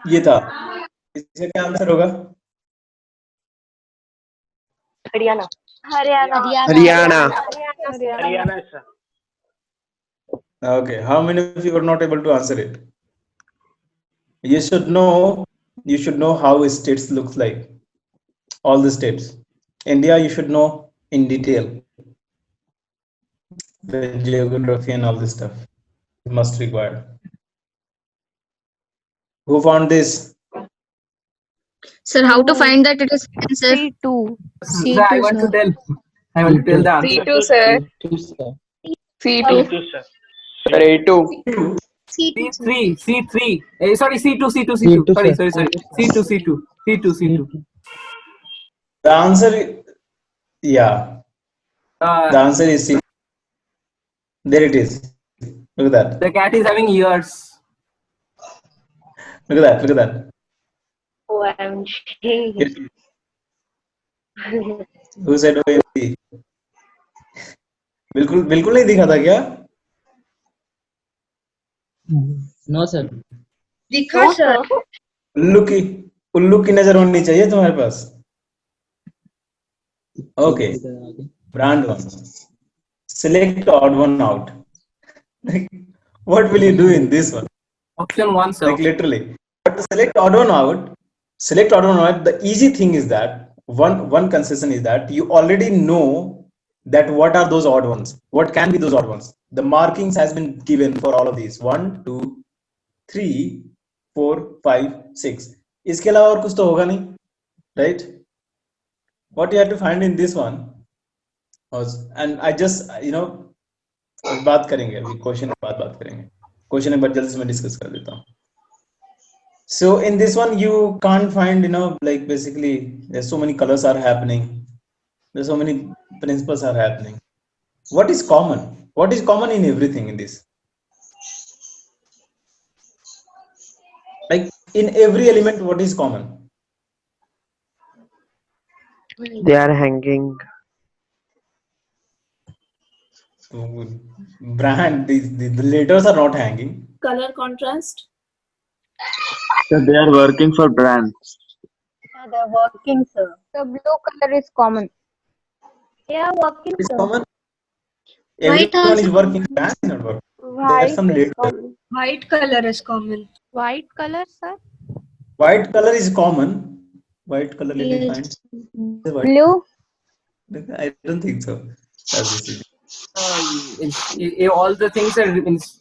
ये था, इसका क्या आंसर होगा? Haryana. Haryana. Haryana. Haryana sir. Okay, how many of you were not able to answer it? You should know how states looks like, all the states. India, you should know in detail the geography and all this stuff. Must required. Who found this? Sir, how to find that it is sir? C2. Sir, I want to tell. I want to tell the answer. C2 sir. C2. C2 sir. Sir, A2. C2. C3. Sorry, C2. Sorry. C2. The answer, yeah. The answer is C. There it is. Look at that. The cat is having ears. Look at that. Look at that. OMG. Who said OMG? बिल्कुल बिल्कुल नहीं दिखा था क्या? No sir. दिखा sir. उल्लू की नजर होनी चाहिए तुम्हारे पास। Okay. Brand one. Select odd one out. What will you do in this one? Option 1, sir. Like literally. But to select odd one out, the easy thing is that one concession is that you already know that what are those odd ones, what can be those odd ones. The markings has been given for all of these 1 2 3 4 5 6. इसके अलावा और कुछ तो होगा नहीं, right? What you have to find in this one was, and I just बात करेंगे अभी, क्वेश्चन के बाद बात करेंगे, क्वेश्चन एक बार जल्दी से मैं डिस्कस कर देता हूँ. So in this one you can't find like basically there's so many colors are happening, there's so many principles are happening. What is common? What is common in everything in this? Like in every element, what is common? They are hanging. Brand, the letters are not hanging. Color contrast. So they are working for brands. They're working, sir. The blue color is common. Yeah, working, It's sir. common. White Everyone also is working. Brand is not working. There are White some is letters. common. White color is common. White color, sir? White color is common. White color, let me find. The white- Blue? I don't think so. That's the thing. All the things are,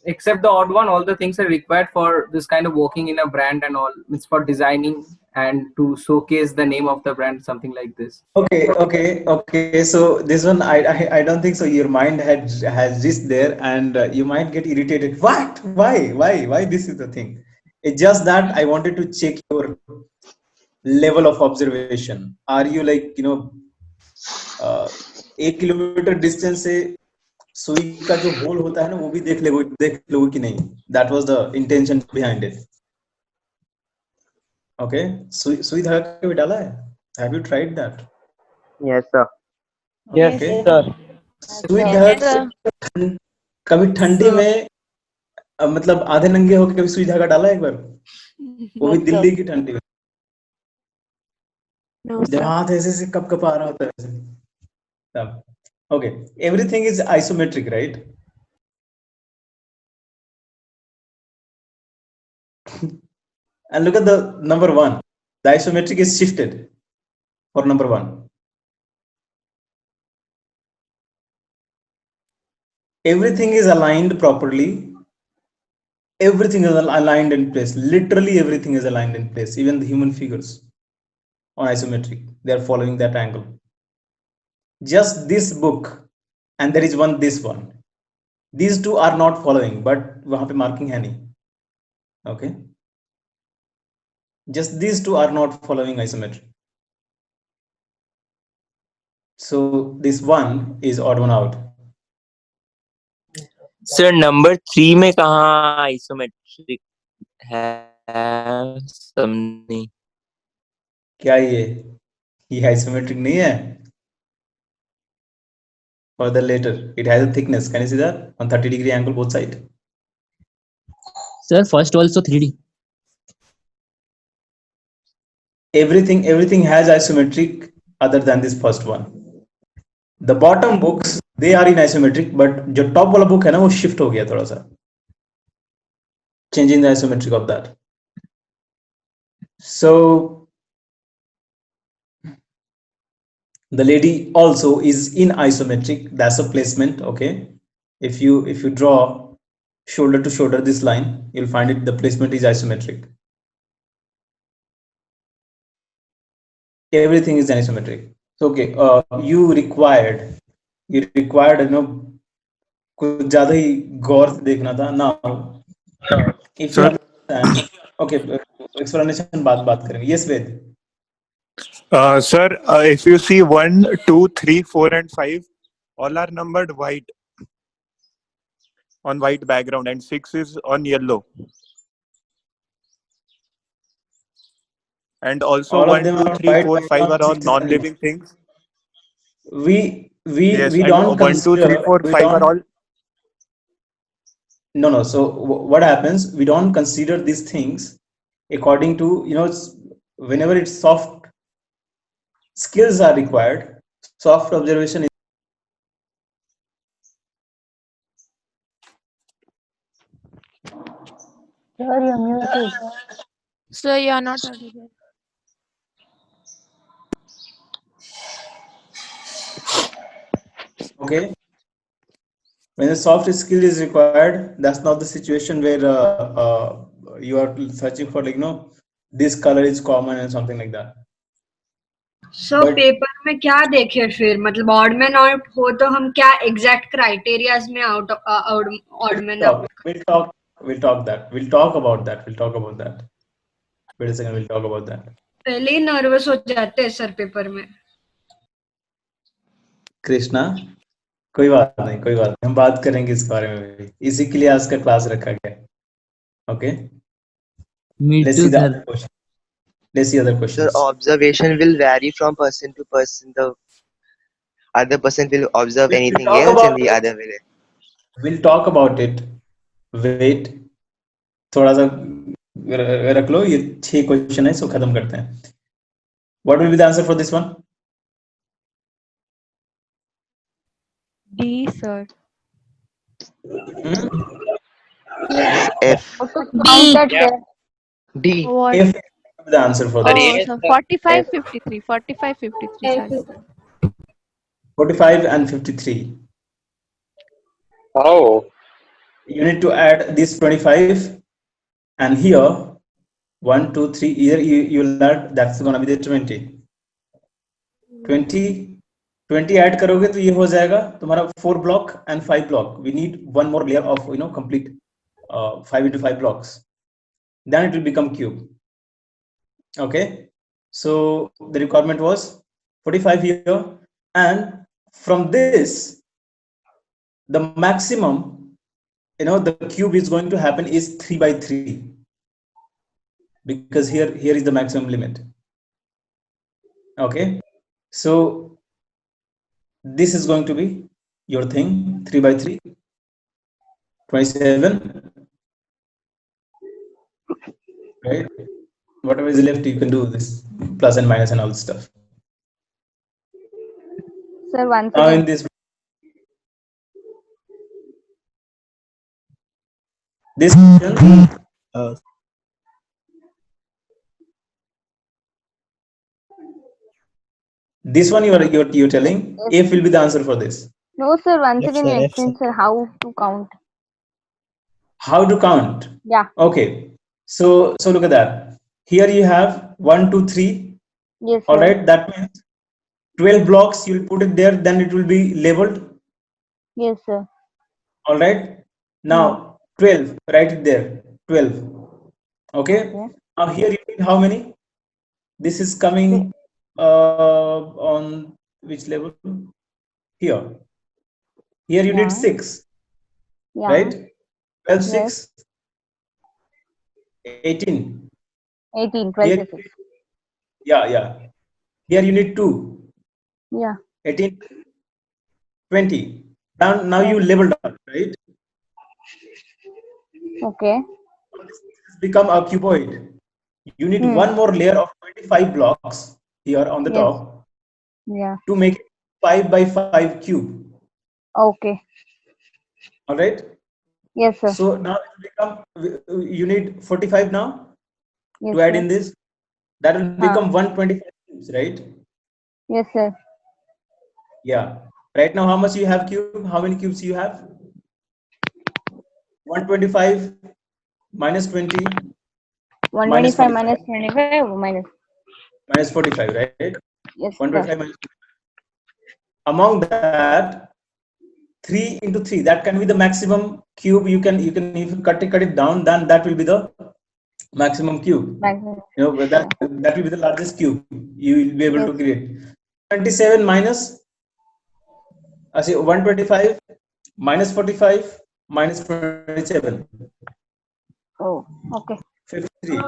except the odd one, all the things are required for this kind of working in a brand and all. It's for designing and to showcase the name of the brand, something like this. Okay. So this one, I don't think so. Your mind has reached there, and you might get irritated. What? Why? This is the thing. It's just that I wanted to check your level of observation. Are you like 1 kilometre distance से सुई का जो whole होता है ना, वो भी देख लोगे कि नहीं? That was the intention behind it. Okay, सुई धागा कभी डाला है? Have you tried that? Yes, sir. Yes, Okay. sir. सुई धागा कभी ठंडी में मतलब आधे नंगे होकर कभी सुई धागा डाला है एक बार? वो भी दिल्ली की ठंडी में, No, जब sir. हाथ ऐसे से कप आ रहा होता है ऐसे. तब. Okay, everything is isometric, right? And look at the number 1. The isometric is shifted for number 1. Everything is aligned properly. Everything is aligned in place. Literally everything is aligned in place. Even the human figures on isometric, they are following that angle. Just this book, and there is this one. These two are not following, but वहाँ पे marking है नहीं. Okay. Just these two are not following isometric. So this one is odd one out. Sir, number 3 में कहाँ isometric है? समझ क्या ये आइसोमेट्रिक नहीं है? Further later, it has a thickness. Can you see that? 130-degree angle both sides. Sir, first also 3D. everything has isometric other than this first one. The bottom books, they are in isometric, but जो top वाला book है ना वो shift हो गया थोड़ा सा, changing the isometric of that. So the lady also is in isometric. That's a placement. Okay, if you draw shoulder to shoulder this line, you'll find it, the placement is isometric. Everything is isometric. So okay, you required कुछ ज्यादा ही गौर से देखना था. Now if you understand, okay, explanation बात करेंगे. Yes, Ved. Sir, if you see 1, 2, 3, 4, and 5, all are numbered white on white background, and 6 is on yellow. And also All of 1, them 2, are 3, white 4, 5 background, are all 6 is non-living things. we Yes, we and don't 1, 2, 3, consider 4, 5 are all. No. So what happens? We don't consider these things according to, whenever it's soft skills are required, soft observation is. Sir, you're muted. Sir, you are not audible. Okay. When a soft skill is required, that's not the situation where you are searching for, this color is common and something like that. So But- paper में क्या देखे फिर, मतलब odd man out हो तो हम क्या exact criterias में odd man out? We'll talk that. We'll talk about that. Wait a second. We'll talk about that. पहले ही नर्वस हो जाते हैं सर पेपर में. कृष्णा, कोई बात नहीं, हम बात करेंगे इस बारे में भी. इसी के लिए आज का क्लास रखा गया. Okay. Me Let's too, see the sir. other question. Let's see other Sir, questions. observation will vary from person to person. The other person will observe We'll anything talk else about and the it. other will. We'll talk about it. Wait, थोड़ा सा रख लो. ये 6 question है, सो खत्म करते हैं. What will be the answer for this one? D, sir. F. Count that there. D. What? If the answer for Oh, this. sir, 45, 53. 45, 53, sir. 45 and 53. Oh, You need to add this 25 and here 1, 2, 3. Here you'll add, that's gonna be the 20. 20 add करोगे तो ये हो जाएगा तुम्हारा 4 block and 5 block. We need one more layer of complete 5 into 5 blocks. Then it will become cube. Okay, so the requirement was 45 here, and from this the maximum the cube is going to happen is 3 by 3, because here is the maximum limit. Okay, so this is going to be your thing, 3 by 3, 27, right? Whatever is left, you can do this plus and minus and all this stuff. Sir, once Now again. in this question, this one you're telling F will be the answer for this. No, sir, once again you explain, sir, how to count. How to count? Yeah. Okay, so look at that. Here you have 1, 2, 3. Yes, sir. All right, that means 12 blocks. You'll put it there, then it will be labeled. Yes, sir. All right, now 12, write it there, 12. Okay, now here you need how many? This is coming on which level? Here you need 6. Yeah. Right? 12, Yes. 6, 18. 18, 12 Here, to 6. yeah. Here you need 2. Yeah. 18, 20. Now you leveled up, right? Okay. This has become a cuboid. You need one more layer of 25 blocks here on the Yes. top Yeah. to make it 5 by 5 cube. Okay. All right. Yes, sir. So now it will become, you need 45 now Yes, to add sir. in this. That will become 125 cubes, right? Yes, sir. Yeah. Right now, how much you have cube? How many cubes you have? 125 minus 20 minus 125 45 minus 25 minus. minus 45, right? Yes, sir. 125 minus 45. Among that, 3 into 3, that can be the maximum cube. You can if you cut it down, then that will be the maximum cube. Maximum. You know, that will be the largest cube you will be able to Yes. create. 27 minus, I say 125 minus 45 minus 27, Oh, okay. 53.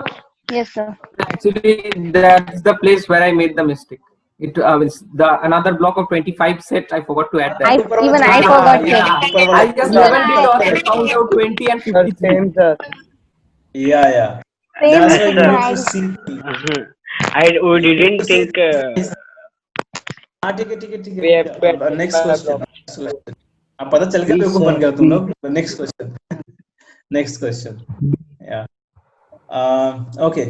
Yes, sir. Actually, that's the place where I made the mistake. It was the another block of 25 set. I forgot to add that. Even I forgot Yeah, it. I just Even leveled it on the count of 20 and 53. Same, sir. Yeah. Same, That's why even we need I to see. We didn't think ठीक we have to है. add Next 25 question. blocks. अब पता चल गया Please, बेवकूफ बन sir, गया तुम please. लोग. Next question. Next question. Yeah. Okay.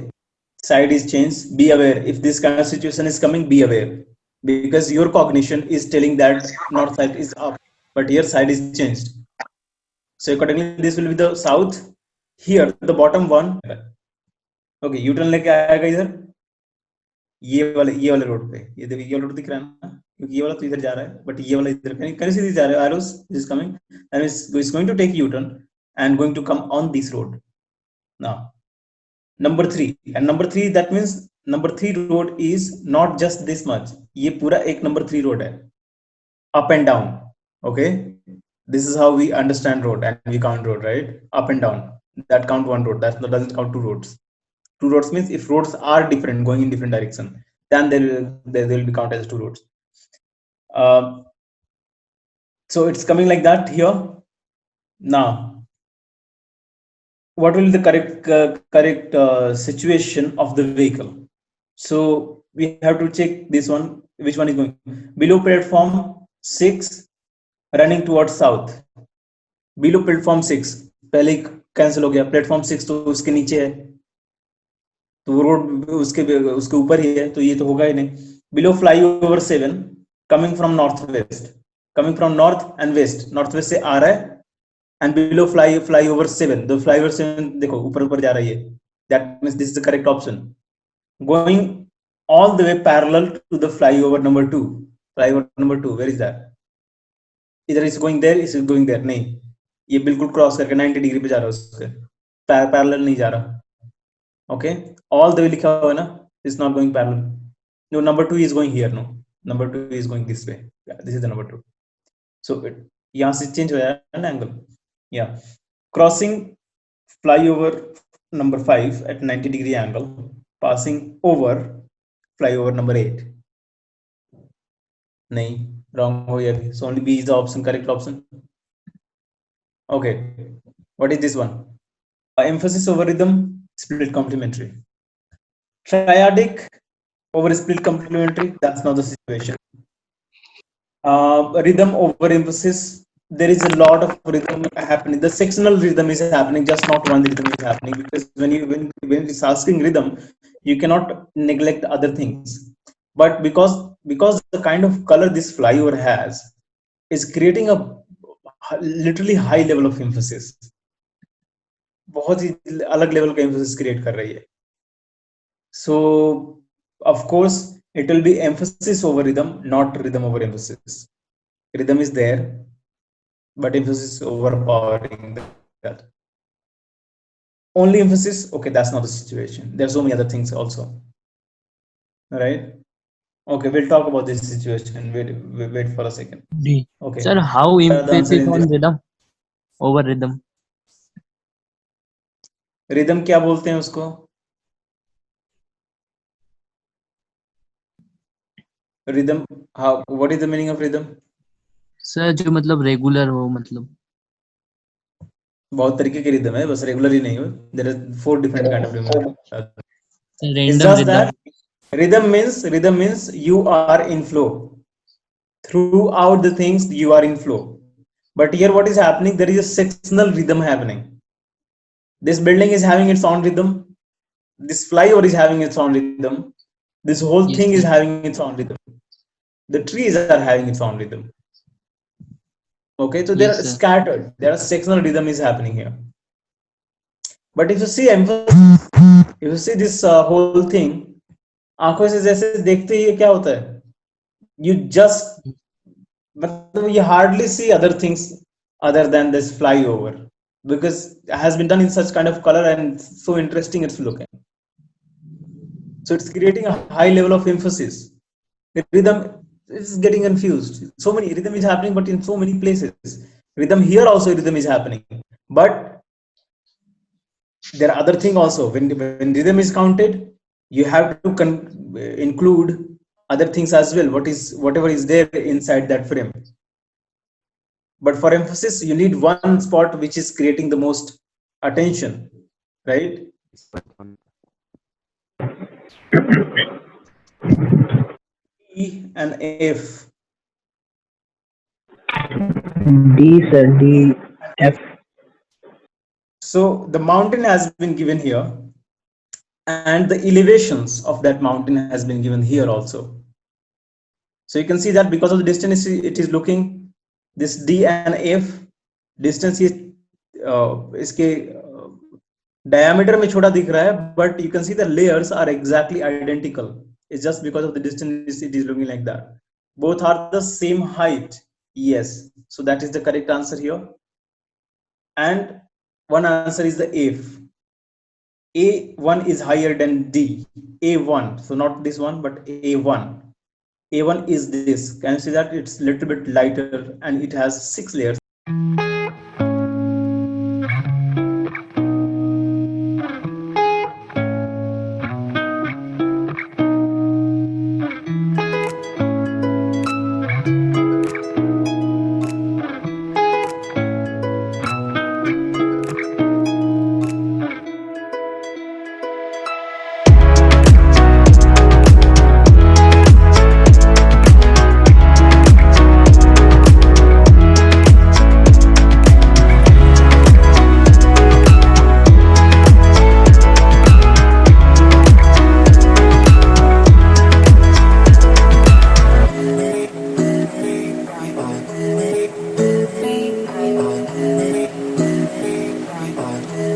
Side is changed. Be aware. If this kind of situation is coming, be aware. Because your cognition is telling that north side is up, but here side is changed. So accordingly, this will be the south. Here, the bottom one. Okay, U-turn लेके आएगा इधर. ये वाले road पे. ये देखिए ये वाला रोड दिख रहा है ना? क्योंकि ये वाला तो इधर जा रहा है, but ये वाला इधर कहीं से जा रहा है. Arrows is coming and is going to take U-turn and going to come on this road. Now, number 3, and number 3, that means number 3 road is not just this much. ये पूरा एक number 3 road है, up and down. Okay, this is how we understand road and we count road, right? Up and down, that count one road, that doesn't count 2 roads. 2 roads means if roads are different, going in different direction, then they will be counted as 2 roads. So it's coming like that here. Now, what will be the correct situation of the vehicle? So we have to check this one. Which one is going below platform 6, running towards south? Below platform 6 पहले cancel हो गया. Platform 6 तो उसके नीचे है, तो वो road उसके ऊपर ही है, तो ये तो होगा ही नहीं. Below flyover 7, coming from northwest, coming from north and west, northwest से आ रहा है, and below flyover 7, the flyover 7 देखो ऊपर जा रही है. That means this is the correct option. Going all the way parallel to the flyover number 2. Flyover number 2, where is that? Either is going there, is going there. नहीं, ये बिल्कुल cross करके 90 degree पे जा रहा है, उसके पैरेलल नहीं जा रहा. Okay, all the way लिखा हुआ है ना, is not going parallel. No, number 2 is going here. No, number 2 is going this way. Yeah, this is the number 2. So यहाँ से change हो जाएगा ना angle. Yeah, crossing flyover number 5 at 90 degree angle, passing over flyover number 8. नहीं, wrong हो गया भी. So only B is the option, correct option. Okay, what is this one? Emphasis over rhythm, split complementary. Triadic over split complementary, that's not the situation. Rhythm over emphasis, there is a lot of rhythm happening. The sectional rhythm is happening, just not one rhythm is happening, because when it's asking rhythm, you cannot neglect other things. But because the kind of color this flyover has is creating a literally high level of emphasis. बहुत ही अलग level का emphasis create कर रही है. So of course it will be emphasis over rhythm, not rhythm over emphasis. Rhythm is there, but emphasis overpowering that. Only emphasis, okay, that's not the situation. There's so many other things also. All right. Okay, we'll talk about this situation. Wait for a second. Okay. Sir, how emphasis on rhythm over rhythm? Rhythm क्या बोलते हैं उसको? Rhythm, how? What is the meaning of rhythm? Sir, जो मतलब regular हो, मतलब बहुत तरीके के rhythm है, बस regular ही नहीं हो. There are 4 different kind of rhythm. It's It's random just rhythm. that rhythm means you are in flow. Throughout the things you are in flow. But here what is happening? There is a sectional rhythm happening. This building is having its own rhythm. This flyover is having its own rhythm. This whole Yes, thing is sir. having its own rhythm. The trees are having its own rhythm. Okay, so they Yes, are sir. scattered. There are sectional rhythm is happening here. But if you see emphasis, if you see this whole thing, आंखों से जैसे देखते ही क्या होता है? You just, मतलब you hardly see other things other than this flyover because it has been done in such kind of color and so interesting it's looking. So it's creating a high level of emphasis. The rhythm is getting confused. So many rhythm is happening, but in so many places. Rhythm here also rhythm is happening. But there are other thing also. When rhythm is counted, you have to include other things as well. Whatever is there inside that frame. But for emphasis, you need one spot which is creating the most attention, right? E and F. D, sir. D. F. So the mountain has been given here, and the elevations of that mountain has been given here also. So you can see that because of the distance, it is looking this D and F distance is इसके diameter में छोटा दिख रहा है, but you can see the layers are exactly identical. It's just because of the distance it is looking like that. Both are the same height. Yes, so that is the correct answer here. And one answer is the F. A1 is higher than D. A1, so not this one, but A1. A1 is this. Can you see that it's a little bit lighter and it has 6 layers.